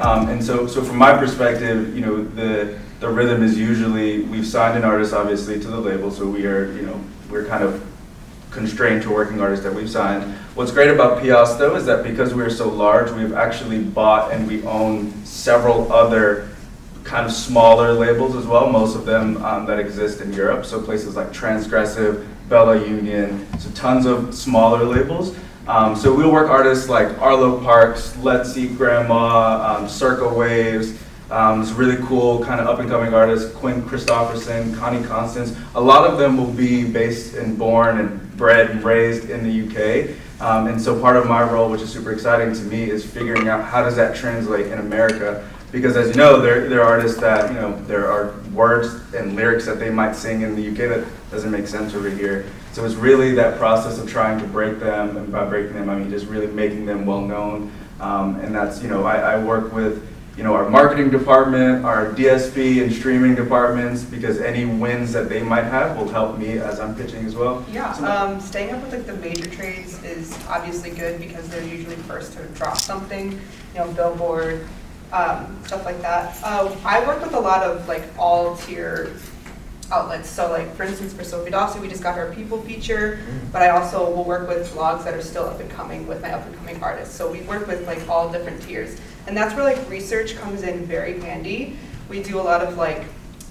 And so from my perspective, you know, the rhythm is usually, we've signed an artist obviously to the label, so we are, you know, we're kind of constrained to working artists that we've signed. What's great about Pias though is that because we're so large, we've actually bought and we own several other kind of smaller labels as well, most of them that exist in Europe. So places like Transgressive, Bella Union, so tons of smaller labels. So we'll work artists like Arlo Parks, Let's Eat Grandma, Circa Waves, this really cool kind of up and coming artists, Quinn Christopherson, Connie Constance. A lot of them will be based and born and bred and raised in the UK. And so part of my role, which is super exciting to me, is figuring out how does that translate in America. Because as you know, there are artists that, you know, there are words and lyrics that they might sing in the UK that doesn't make sense over here. So it's really that process of trying to break them, and by breaking them, I mean just really making them well known. And that's, you know, I work with, you know, our marketing department, our DSP and streaming departments, because any wins that they might have will help me as I'm pitching as well. Yeah, staying up with like the major trades is obviously good because they're usually first to drop something, you know, Billboard, stuff like that. I work with a lot of like all tier outlets. So like for instance for Sophie Dawson, we just got our People feature, but I also will work with blogs that are still up and coming with my up and coming artists. So we work with like all different tiers. And that's where like research comes in very handy. We do a lot of like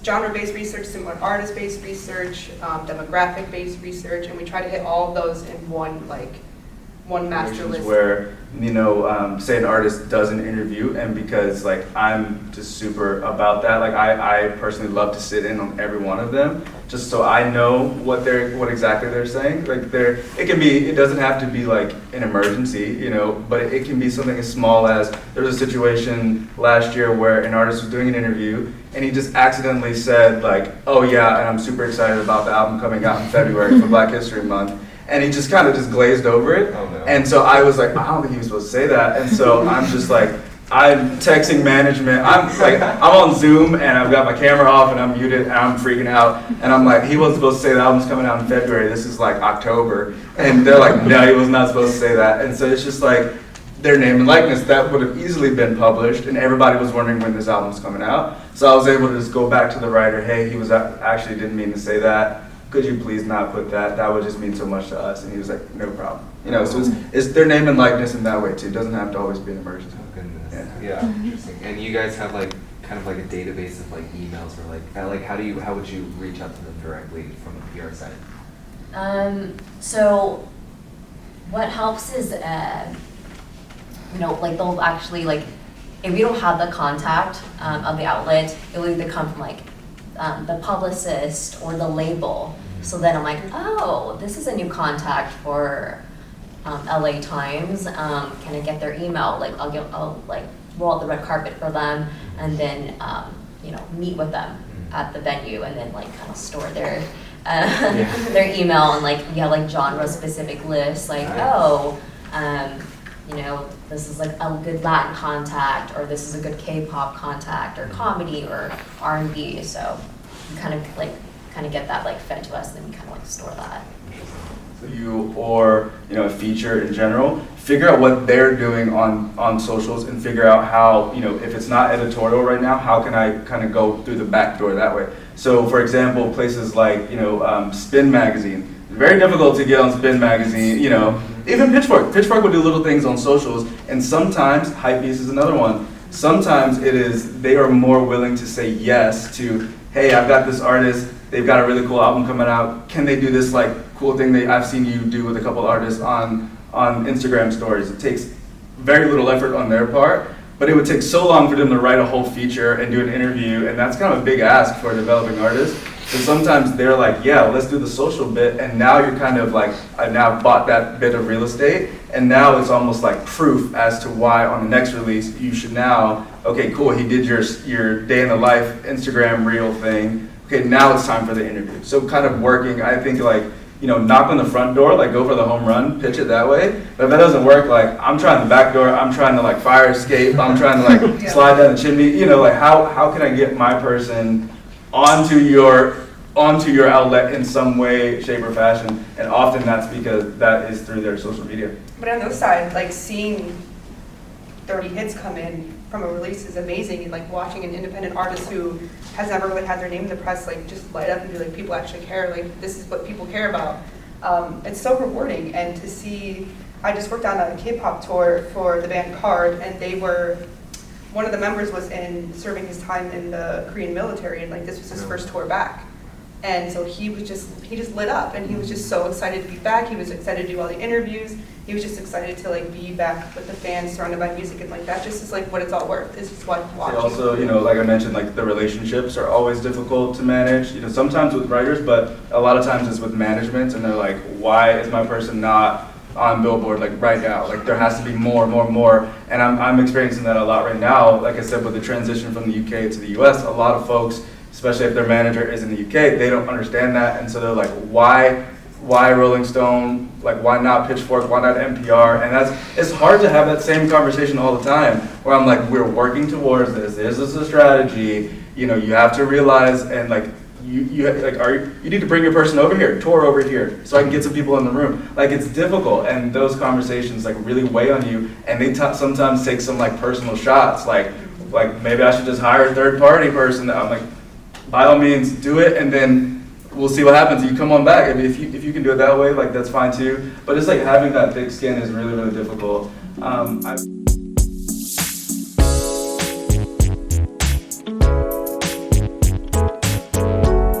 genre-based research, similar artist-based research, demographic-based research, and we try to hit all of those in one master list. Where, you know, say an artist does an interview, and because like I'm just super about that, like I personally love to sit in on every one of them, just so I know what exactly they're saying. Like it doesn't have to be like an emergency, you know, but it can be something as small as there was a situation last year where an artist was doing an interview and he just accidentally said like, oh yeah, and I'm super excited about the album coming out in February for Black History Month. And he just kind of just glazed over it. Oh, no. And so I was like, I don't think he was supposed to say that. And so I'm just like, I'm texting management. I'm on Zoom and I've got my camera off and I'm muted and I'm freaking out. And I'm like, he wasn't supposed to say the album's coming out in February. This is like October. And they're like, no, he was not supposed to say that. And so it's just like their name and likeness that would have easily been published and everybody was wondering when this album's coming out. So I was able to just go back to the writer, hey, he was actually didn't mean to say that. Could you please not put that? That would just mean so much to us. And he was like, no problem. You know, so it's their name and likeness in that way too. It doesn't have to always be an emergency. Oh goodness. Yeah, interesting. And you guys have like kind of like a database of like emails or like how would you reach out to them directly from the PR side? So what helps is you know, like they'll actually like if we don't have the contact of the outlet, it'll either come from like the publicist or the label. So then I'm like, oh, this is a new contact for LA Times. Can I get their email? Like I'll like roll out the red carpet for them and then you know, meet with them at the venue and then like kind of store their their email and like like genre specific lists like you know, this is like a good Latin contact, or this is a good K-pop contact, or comedy, or R&B. So you kind of get that like fed to us, and then we kind of like store that. So or you know, a feature in general, figure out what they're doing on socials, and figure out how, you know, if it's not editorial right now, how can I kind of go through the back door that way. So for example, places like, you know, Spin Magazine. Very difficult to get on Spin Magazine, you know. Even Pitchfork will do little things on socials, and sometimes, Hypebeast is another one, sometimes they are more willing to say yes to, hey, I've got this artist, they've got a really cool album coming out, can they do this like cool thing that I've seen you do with a couple artists on Instagram stories. It takes very little effort on their part, but it would take so long for them to write a whole feature and do an interview, and that's kind of a big ask for a developing artist. So sometimes they're like, yeah, let's do the social bit, and now you're kind of like, I've now bought that bit of real estate, and now it's almost like proof as to why on the next release you should now, okay, cool, he did your day in the life Instagram reel thing, okay, now it's time for the interview. So kind of working, I think like, you know, knock on the front door, like go for the home run, pitch it that way. But if that doesn't work, like I'm trying the back door, I'm trying to like fire escape, I'm trying to like slide down the chimney, you know, like how can I get my person onto your outlet in some way, shape, or fashion, and often that's because that is through their social media. But on the other side, like seeing 30 hits come in from a release is amazing, and like watching an independent artist who has never really had their name in the press like just light up and be like, people actually care, like this is what people care about. It's so rewarding. And to see, I just worked on a K-pop tour for the band Card, and they were, one of the members was in serving his time in the Korean military, and like this was his first tour back. And so he just lit up, and he was just so excited to be back. He was excited to do all the interviews. He was just excited to like be back with the fans, surrounded by music, and like that just is like what it's all worth. It's just like watching. Also, you know, like I mentioned, like the relationships are always difficult to manage. You know, sometimes with writers, but a lot of times it's with management, and they're like, why is my person not on Billboard like right now? Like there has to be more. And I'm experiencing that a lot right now. Like I said, with the transition from the UK to the US, a lot of folks, especially if their manager is in the UK, they don't understand that, and so they're like, why Rolling Stone? Like, why not Pitchfork? Why not NPR? And it's hard to have that same conversation all the time, where I'm like, we're working towards this. This is a strategy. You know, you have to realize, and like, you need to bring your person over here, tour over here, so I can get some people in the room. Like, it's difficult, and those conversations like really weigh on you, and they sometimes take some like personal shots, like maybe I should just hire a third party person. I'm like, by all means, do it, and then we'll see what happens. You come on back. I mean, if you can do it that way, like that's fine too. But it's like having that thick skin is really, really difficult.